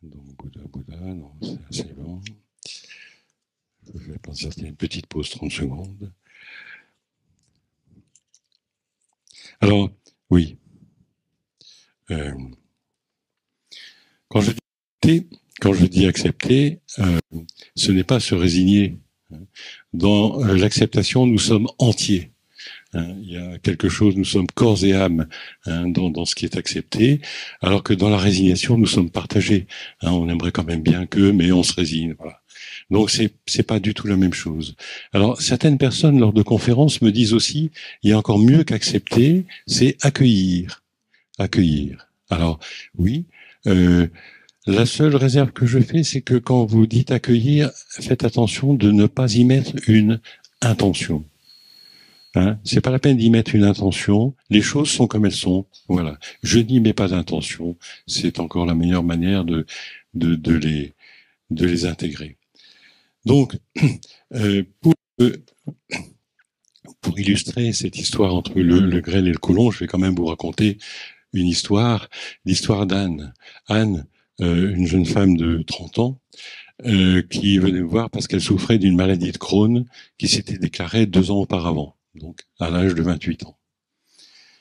Donc, Bouddha, non, c'est assez long. Je vais penser à une petite pause, 30 secondes. Alors, oui. Quand je dis accepter, ce n'est pas se résigner. Dans l'acceptation, nous sommes entiers. Il y a quelque chose, nous sommes corps et âme dans ce qui est accepté, alors que dans la résignation, nous sommes partagés. On aimerait quand même bien que, mais on se résigne. Voilà. Donc c'est pas du tout la même chose. Alors certaines personnes lors de conférences me disent aussi, il y a encore mieux qu'accepter, c'est accueillir. Accueillir. Alors oui. La seule réserve que je fais, c'est que quand vous dites accueillir, faites attention de ne pas y mettre une intention. C'est pas la peine d'y mettre une intention. Les choses sont comme elles sont. Voilà. Je n'y mets pas d'intention. C'est encore la meilleure manière de les intégrer. Donc, pour illustrer cette histoire entre le grêle et le colon, je vais quand même vous raconter une histoire, l'histoire d'Anne. Anne, une jeune femme de 30 ans, qui venait me voir parce qu'elle souffrait d'une maladie de Crohn qui s'était déclarée 2 ans auparavant, donc à l'âge de 28 ans.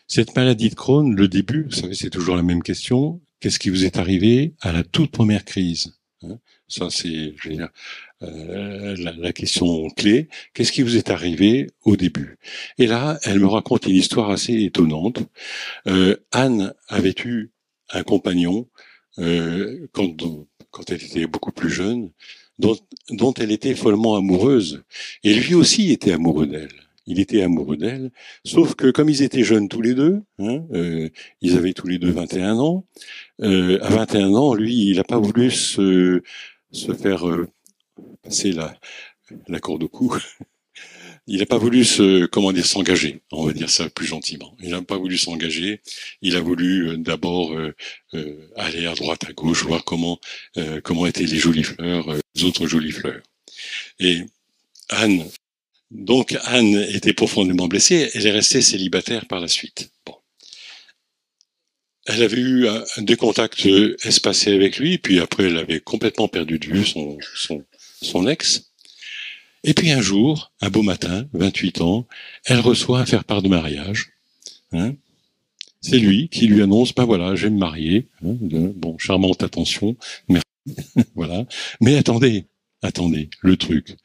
Cette maladie de Crohn, le début, vous savez, c'est toujours la même question. Qu'est-ce qui vous est arrivé à la toute première crise? Ça, c'est, je veux dire, la question clé. Qu'est-ce qui vous est arrivé au début? Et là, elle me raconte une histoire assez étonnante. Anne avait eu un compagnon quand elle était beaucoup plus jeune, dont elle était follement amoureuse. Et lui aussi était amoureux d'elle. Il était amoureux d'elle, sauf que comme ils étaient jeunes tous les deux, ils avaient tous les deux 21 ans, à 21 ans, lui, il n'a pas voulu se faire passer la corde au cou. Il n'a pas voulu s'engager, on va dire ça plus gentiment. Il n'a pas voulu s'engager. Il a voulu d'abord aller à droite, à gauche, voir comment étaient les jolies fleurs, les autres jolies fleurs. Et Anne était profondément blessée. Elle est restée célibataire par la suite. Bon. Elle avait eu des contacts espacés avec lui, puis après elle avait complètement perdu de vue son ex. Et puis un jour, un beau matin, 28 ans, elle reçoit un faire-part de mariage. C'est lui qui lui annonce, ben voilà, je vais me marier. Bon, charmante attention, merci. Voilà. Mais attendez, le truc.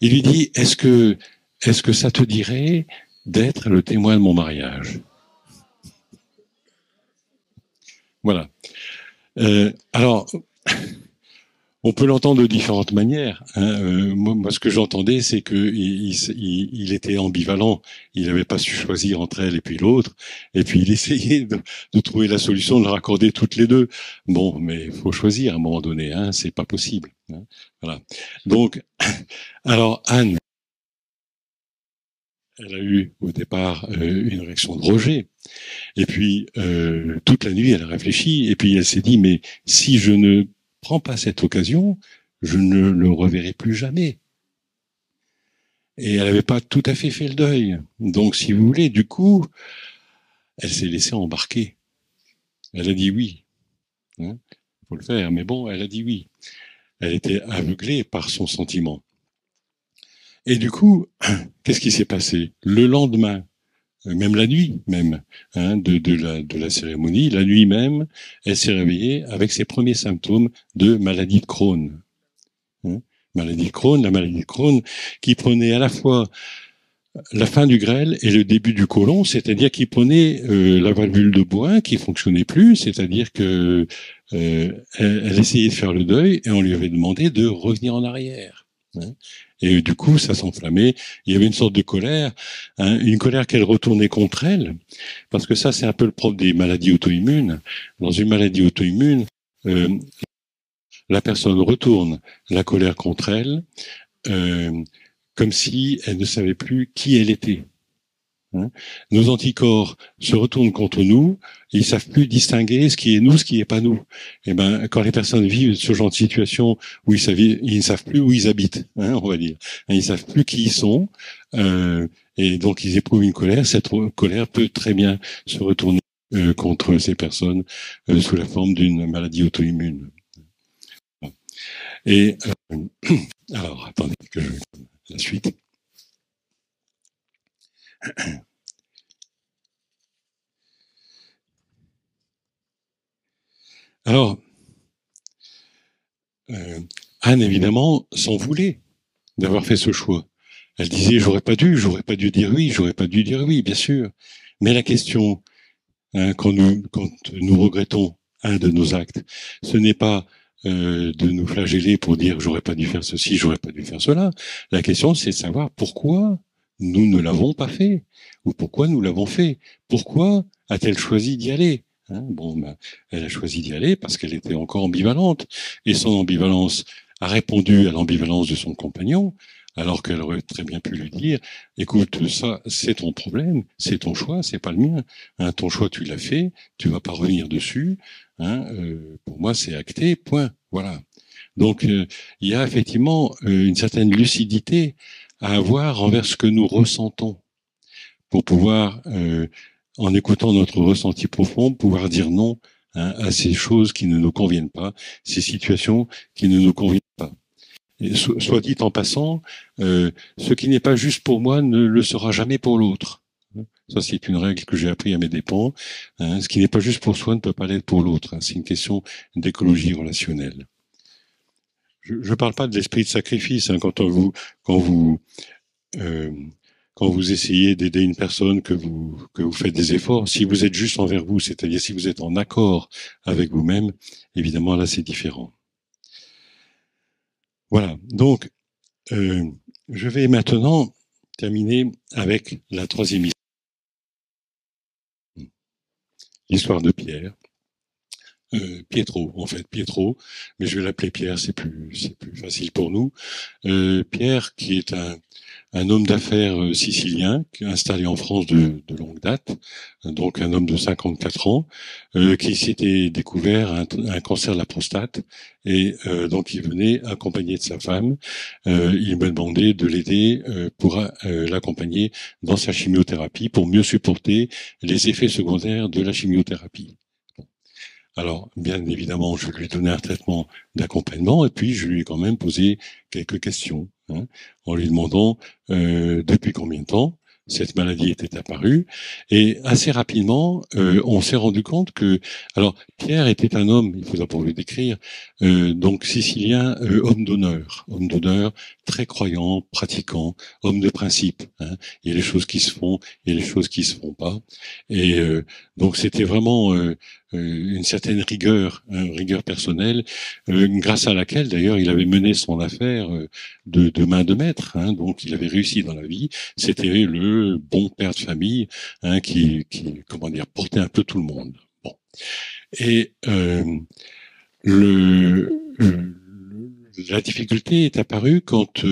Il lui dit, est-ce que ça te dirait d'être le témoin de mon mariage? Voilà. Alors, on peut l'entendre de différentes manières. Moi, ce que j'entendais, c'est que il était ambivalent. Il n'avait pas su choisir entre elle et puis l'autre. Et puis il essayait de trouver la solution de le raccorder toutes les deux. Bon, mais il faut choisir à un moment donné. C'est pas possible. Voilà. Donc, alors Anne, elle a eu au départ une réaction de rejet. Et puis toute la nuit, elle a réfléchi. Et puis elle s'est dit, mais si je ne prends pas cette occasion, je ne le reverrai plus jamais. Et elle n'avait pas tout à fait fait le deuil. Donc, si vous voulez, du coup, elle s'est laissée embarquer. Elle a dit oui. faut le faire. Mais bon, elle a dit oui. Elle était aveuglée par son sentiment. Et du coup, qu'est-ce qui s'est passé? Le lendemain, même la nuit même, de la cérémonie, la nuit même, elle s'est réveillée avec ses premiers symptômes de maladie de Crohn. Maladie de Crohn, la maladie de Crohn, qui prenait à la fois la fin du grêle et le début du côlon, c'est-à-dire qu'il prenait la valvule de Bouin qui fonctionnait plus, c'est-à-dire que elle essayait de faire le deuil et on lui avait demandé de revenir en arrière. Et du coup, ça s'enflammait. Il y avait une sorte de colère, une colère qu'elle retournait contre elle, parce que ça, c'est un peu le propre des maladies auto-immunes. Dans une maladie auto-immune, la personne retourne la colère contre elle, comme si elle ne savait plus qui elle était. Nos anticorps se retournent contre nous, ils savent plus distinguer ce qui est nous, ce qui est pas nous. Et ben, quand les personnes vivent ce genre de situation où ils ne savent plus où ils habitent, on va dire, ils savent plus qui ils sont, et donc ils éprouvent une colère. Cette colère peut très bien se retourner contre ces personnes sous la forme d'une maladie auto-immune. Et alors, attendez que je la suite. Alors, Anne, évidemment, s'en voulait d'avoir fait ce choix. Elle disait, j'aurais pas dû dire oui, j'aurais pas dû dire oui, bien sûr. Mais la question, quand nous regrettons un de nos actes, ce n'est pas de nous flageller pour dire j'aurais pas dû faire ceci, j'aurais pas dû faire cela. La question, c'est de savoir pourquoi nous ne l'avons pas fait, ou pourquoi nous l'avons fait. Pourquoi a-t-elle choisi d'y aller? Elle a choisi d'y aller parce qu'elle était encore ambivalente, et son ambivalence a répondu à l'ambivalence de son compagnon, alors qu'elle aurait très bien pu lui dire, écoute, ça, c'est ton problème, c'est ton choix, c'est pas le mien. Ton choix, tu l'as fait, tu vas pas revenir dessus. Pour moi, c'est acté, point. Voilà. Donc, il y a effectivement une certaine lucidité à avoir envers ce que nous ressentons pour pouvoir, en écoutant notre ressenti profond, pouvoir dire non à ces choses qui ne nous conviennent pas, ces situations qui ne nous conviennent pas. Et soit dit en passant, ce qui n'est pas juste pour moi ne le sera jamais pour l'autre. Ça, c'est une règle que j'ai appris à mes dépens. Ce qui n'est pas juste pour soi ne peut pas l'être pour l'autre. C'est une question d'écologie relationnelle. Je ne parle pas de l'esprit de sacrifice. Quand vous essayez d'aider une personne, que vous faites des efforts, si vous êtes juste envers vous, c'est-à-dire si vous êtes en accord avec vous-même, évidemment, là, c'est différent. Voilà. Donc, je vais maintenant terminer avec la troisième histoire. L'histoire de Pierre. Pietro, en fait, Pietro, mais je vais l'appeler Pierre, c'est plus facile pour nous. Pierre, qui est un homme d'affaires sicilien, installé en France de longue date, donc un homme de 54 ans, qui s'était découvert un cancer de la prostate, et donc il venait accompagné de sa femme. Il m'a demandé de l'aider pour l'accompagner dans sa chimiothérapie, pour mieux supporter les effets secondaires de la chimiothérapie. Alors, bien évidemment, je lui ai donné un traitement d'accompagnement et puis je lui ai quand même posé quelques questions, en lui demandant depuis combien de temps cette maladie était apparue. Et assez rapidement, on s'est rendu compte que... Alors, Pierre était un homme, il faut d'abord le décrire, donc sicilien, homme d'honneur, très croyant, pratiquant, homme de principe. Il y a les choses qui se font, il y a les choses qui se font pas. Et donc, c'était vraiment... une certaine rigueur personnelle, grâce à laquelle d'ailleurs il avait mené son affaire de main de maître. Donc il avait réussi dans la vie. C'était le bon père de famille qui portait un peu tout le monde. Bon. Et la difficulté est apparue quand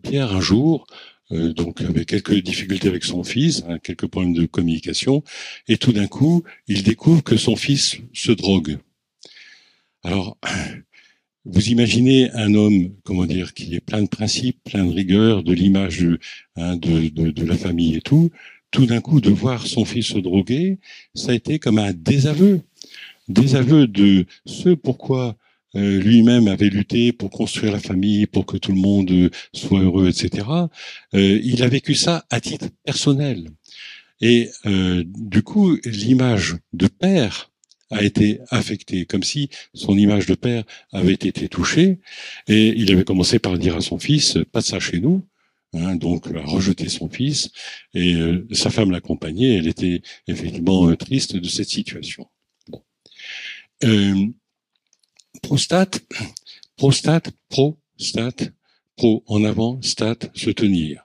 Pierre un jour donc avait quelques difficultés avec son fils, quelques problèmes de communication, et tout d'un coup, il découvre que son fils se drogue. Alors, vous imaginez un homme, qui est plein de principes, plein de rigueur, de l'image de la famille et tout d'un coup, de voir son fils se droguer, ça a été comme un désaveu. des aveux de ce pourquoi lui-même avait lutté pour construire la famille, pour que tout le monde soit heureux, etc. Il a vécu ça à titre personnel. Et du coup, l'image de père a été affectée, comme si son image de père avait été touchée. Et il avait commencé par dire à son fils, pas de ça chez nous. Hein, donc, a rejeté son fils. Et sa femme l'accompagnait. Elle était effectivement triste de cette situation. Bon. Prostate, pro en avant, stat, se tenir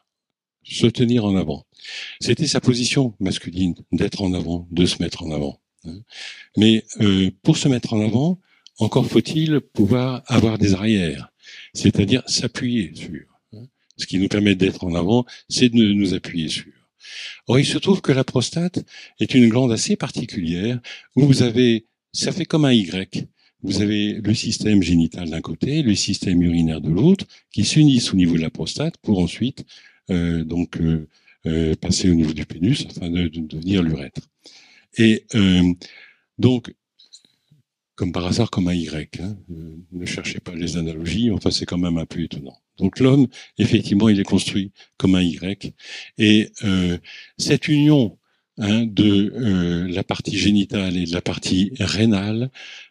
en avant. C'était sa position masculine, d'être en avant, de se mettre en avant. Mais pour se mettre en avant, encore faut-il pouvoir avoir des arrières, c'est-à-dire s'appuyer sur. Ce qui nous permet d'être en avant, c'est de nous appuyer sur. Or, il se trouve que la prostate est une glande assez particulière où vous avez, ça fait comme un Y. Vous avez le système génital d'un côté, le système urinaire de l'autre, qui s'unissent au niveau de la prostate pour ensuite passer au niveau du pénis afin de devenir l'urètre. Et donc, comme par hasard, comme un Y. Hein, ne cherchez pas les analogies, enfin c'est quand même un peu étonnant. Donc l'homme, effectivement, il est construit comme un Y. Et cette union de la partie génitale et de la partie rénale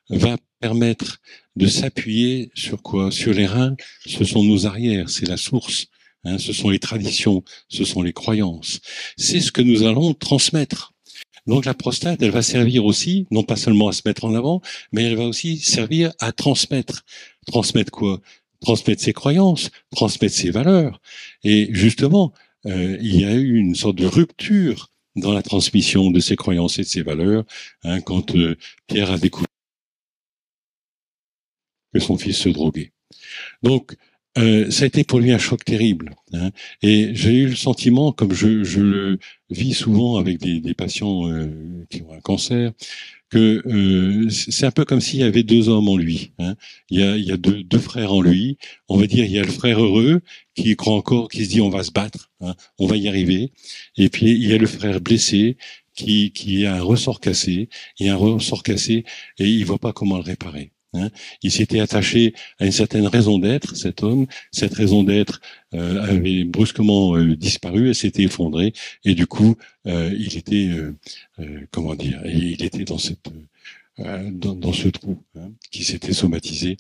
va permettre de s'appuyer sur quoi? Sur les reins, ce sont nos arrières, c'est la source. Hein, ce sont les traditions, ce sont les croyances. C'est ce que nous allons transmettre. Donc la prostate, elle va servir aussi, non pas seulement à se mettre en avant, mais elle va aussi servir à transmettre. Transmettre quoi? Transmettre ses croyances, transmettre ses valeurs. Et justement, il y a eu une sorte de rupture dans la transmission de ses croyances et de ses valeurs quand Pierre a découvert que son fils se droguait. Donc, ça a été pour lui un choc terrible. Hein. Et j'ai eu le sentiment, comme je le vis souvent avec des patients qui ont un cancer, que c'est un peu comme s'il y avait deux hommes en lui. Hein. Il y a deux frères en lui. On va dire, il y a le frère heureux qui croit encore, qui se dit on va se battre, hein, on va y arriver. Et puis il y a le frère blessé qui a un ressort cassé, et il voit pas comment le réparer. Hein. Il s'était attaché à une certaine raison d'être, cet homme. Cette raison d'être avait brusquement disparu, elle s'était effondrée, et du coup, il était, il était dans dans ce trou qui s'était somatisé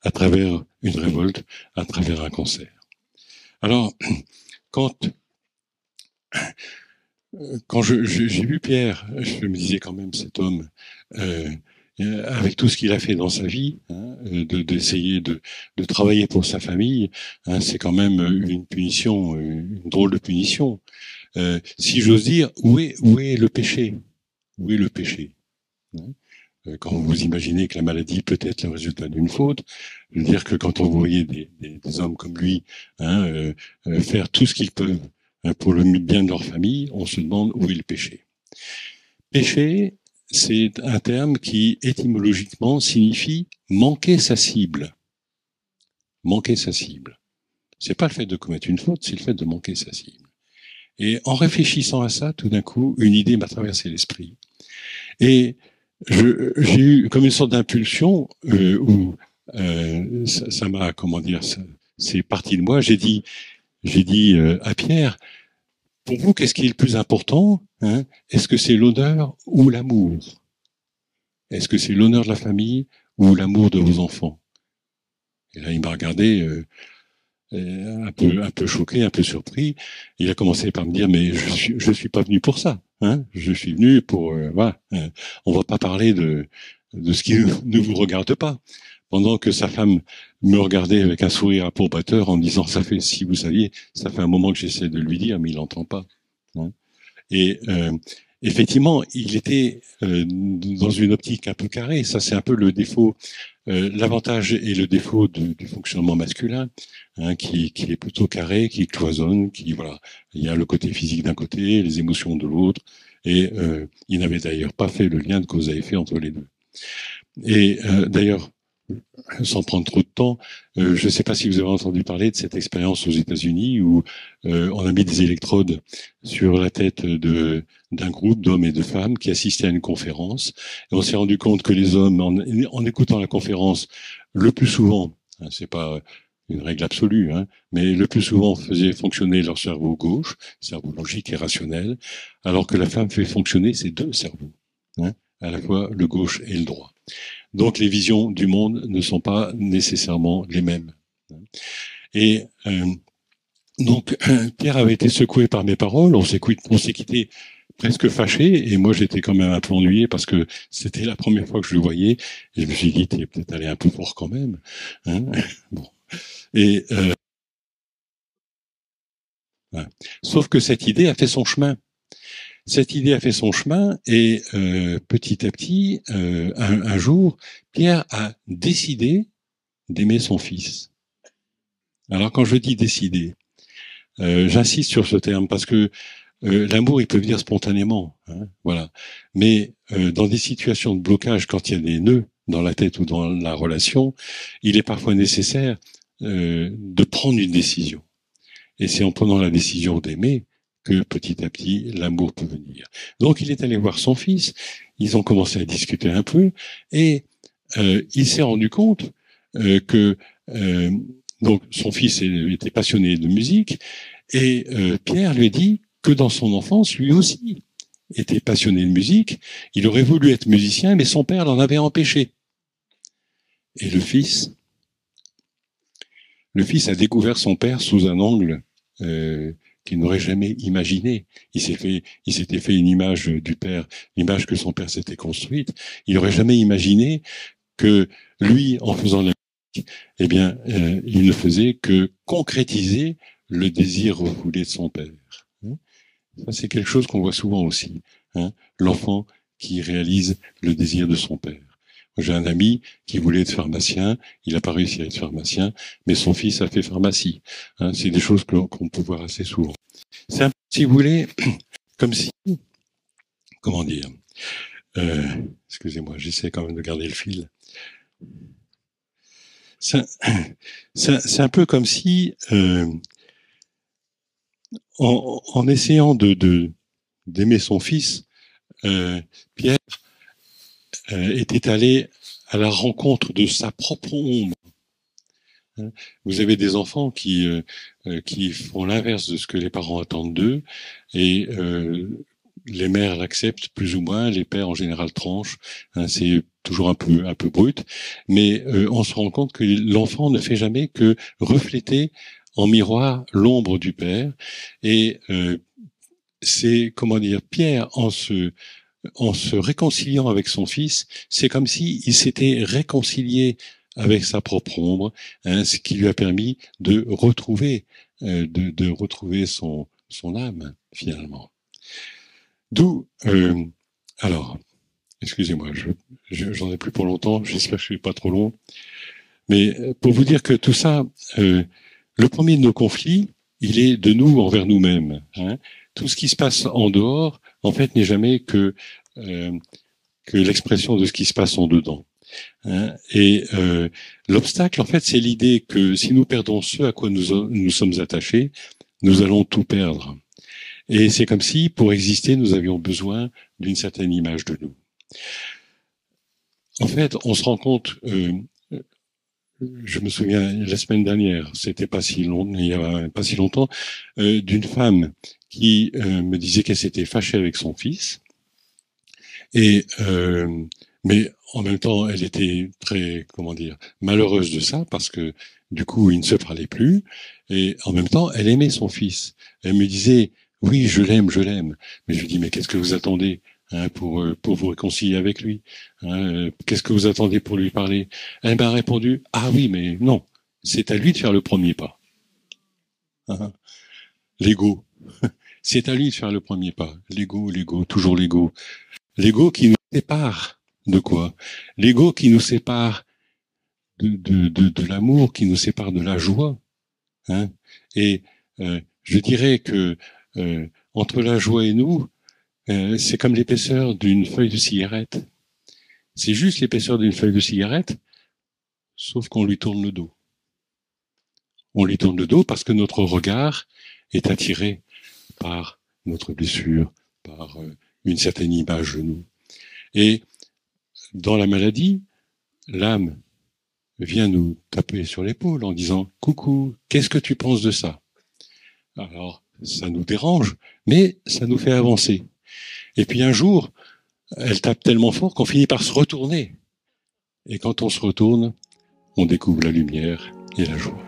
à travers une révolte, à travers un cancer. Alors, quand j'ai vu Pierre, je me disais quand même, cet homme, avec tout ce qu'il a fait dans sa vie, d'essayer de travailler pour sa famille, c'est quand même une punition, une drôle de punition. Si j'ose dire, où est le péché? Où est le péché? Quand vous imaginez que la maladie peut être le résultat d'une faute, je veux dire que quand on voyait des hommes comme lui faire tout ce qu'ils peuvent pour le bien de leur famille, on se demande où est le péché. Péché, c'est un terme qui, étymologiquement, signifie manquer sa cible. Manquer sa cible. C'est pas le fait de commettre une faute, c'est le fait de manquer sa cible. Et en réfléchissant à ça, tout d'un coup, une idée m'a traversé l'esprit. Et j'ai eu comme une sorte d'impulsion où ça m'a, comment dire, c'est parti de moi. J'ai dit à Pierre, pour vous, qu'est-ce qui est le plus important? Est-ce que c'est l'honneur ou l'amour? Est-ce que c'est l'honneur de la famille ou l'amour de vos enfants? Et là, il m'a regardé un peu choqué, un peu surpris. Il a commencé par me dire, mais je suis pas venu pour ça. Je suis venu pour voilà. On va pas parler de ce qui ne vous regarde pas. Pendant que sa femme me regardait avec un sourire approbateur en me disant, si vous saviez, ça fait un moment que j'essaie de lui dire, mais il n'entend pas. Et effectivement, il était dans une optique un peu carrée. Ça, c'est un peu le défaut, l'avantage et le défaut du fonctionnement masculin, qui est plutôt carré, qui cloisonne, voilà. Il y a le côté physique d'un côté, les émotions de l'autre, et il n'avait d'ailleurs pas fait le lien de cause à effet entre les deux. Et d'ailleurs, sans prendre trop de temps, je ne sais pas si vous avez entendu parler de cette expérience aux États-Unis où on a mis des électrodes sur la tête d'un groupe d'hommes et de femmes qui assistaient à une conférence. Et on s'est rendu compte que les hommes, en écoutant la conférence, le plus souvent, hein, c'est pas une règle absolue, hein, mais le plus souvent faisaient fonctionner leur cerveau gauche, cerveau logique et rationnel, alors que la femme fait fonctionner ses deux cerveaux, hein, à la fois le gauche et le droit. Donc les visions du monde ne sont pas nécessairement les mêmes. Et donc Pierre avait été secoué par mes paroles, on s'est quitté presque fâché, et moi j'étais quand même un peu ennuyé parce que c'était la première fois que je le voyais, et je me suis dit, t'es peut-être allé un peu fort quand même. Hein, bon. Et ouais. Sauf que cette idée a fait son chemin. Cette idée a fait son chemin et petit à petit, un jour, Pierre a décidé d'aimer son fils. Alors quand je dis décider, j'insiste sur ce terme parce que l'amour, il peut venir spontanément, hein, voilà. Mais dans des situations de blocage, quand il y a des nœuds dans la tête ou dans la relation, il est parfois nécessaire de prendre une décision. Et c'est en prenant la décision d'aimer que petit à petit, l'amour peut venir. Donc il est allé voir son fils, ils ont commencé à discuter un peu, et il s'est rendu compte que donc son fils était passionné de musique, et Pierre lui a dit que dans son enfance, lui aussi était passionné de musique, il aurait voulu être musicien, mais son père l'en avait empêché. Et le fils a découvert son père sous un angle qu'il n'aurait jamais imaginé. Il s'était fait une image du père, l'image que son père s'était construite. Il n'aurait jamais imaginé que lui, en faisant la musique, eh bien, il ne faisait que concrétiser le désir refoulé de son père. Ça, c'est quelque chose qu'on voit souvent aussi. Hein, l'enfant qui réalise le désir de son père. J'ai un ami qui voulait être pharmacien, il n'a pas réussi à être pharmacien, mais son fils a fait pharmacie. Hein, c'est des choses qu'on peut voir assez souvent. C'est un peu, si vous voulez, comme si, comment dire, excusez-moi, j'essaie quand même de garder le fil. C'est un peu comme si, en essayant d'aimer son fils, Pierre était allé à la rencontre de sa propre ombre. Vous avez des enfants qui font l'inverse de ce que les parents attendent d'eux, et les mères l'acceptent plus ou moins, les pères en général tranchent. Hein, c'est toujours un peu brut, mais on se rend compte que l'enfant ne fait jamais que refléter en miroir l'ombre du père, et c'est, comment dire, Pierre, en se réconciliant avec son fils, c'est comme si il s'était réconcilié avec sa propre ombre, hein, ce qui lui a permis de retrouver son âme finalement. D'où alors, excusez-moi, j'en ai plus pour longtemps. J'espère que je suis pas trop long, mais pour vous dire que tout ça, le premier de nos conflits, il est de nous envers nous-mêmes. Hein. Tout ce qui se passe en dehors, en fait, n'est jamais que l'expression de ce qui se passe en dedans. Hein. Et l'obstacle, en fait, c'est l'idée que si nous perdons ce à quoi nous sommes attachés, nous allons tout perdre. Et c'est comme si, pour exister, nous avions besoin d'une certaine image de nous. En fait, on se rend compte, je me souviens la semaine dernière, c'était pas si long, il y a pas si longtemps, d'une femme qui me disait qu'elle s'était fâchée avec son fils, et mais en même temps, elle était très, comment dire, malheureuse de ça parce que du coup, ils ne se parlaient plus, et en même temps, elle aimait son fils. Elle me disait, oui, je l'aime, je l'aime. Mais je lui dis, mais qu'est-ce que vous attendez? Hein, pour vous réconcilier avec lui. Hein, qu'est-ce que vous attendez pour lui parler? Elle m'a répondu, ah oui, mais non, c'est à lui de faire le premier pas. Hein, l'ego, c'est à lui de faire le premier pas. L'ego, toujours l'ego. L'ego qui nous sépare de quoi? L'ego qui nous sépare de l'amour, qui nous sépare de la joie. Hein, et je dirais que entre la joie et nous, c'est comme l'épaisseur d'une feuille de cigarette. C'est juste l'épaisseur d'une feuille de cigarette. sauf qu'on lui tourne le dos. On lui tourne le dos parce que notre regard est attiré par notre blessure, par une certaine image de nous. Et dans la maladie, l'âme vient nous taper sur l'épaule en disant « Coucou, qu'est-ce que tu penses de ça ?» Alors, ça nous dérange, mais ça nous fait avancer. Et puis un jour, elle tape tellement fort qu'on finit par se retourner. Et quand on se retourne, on découvre la lumière et la joie.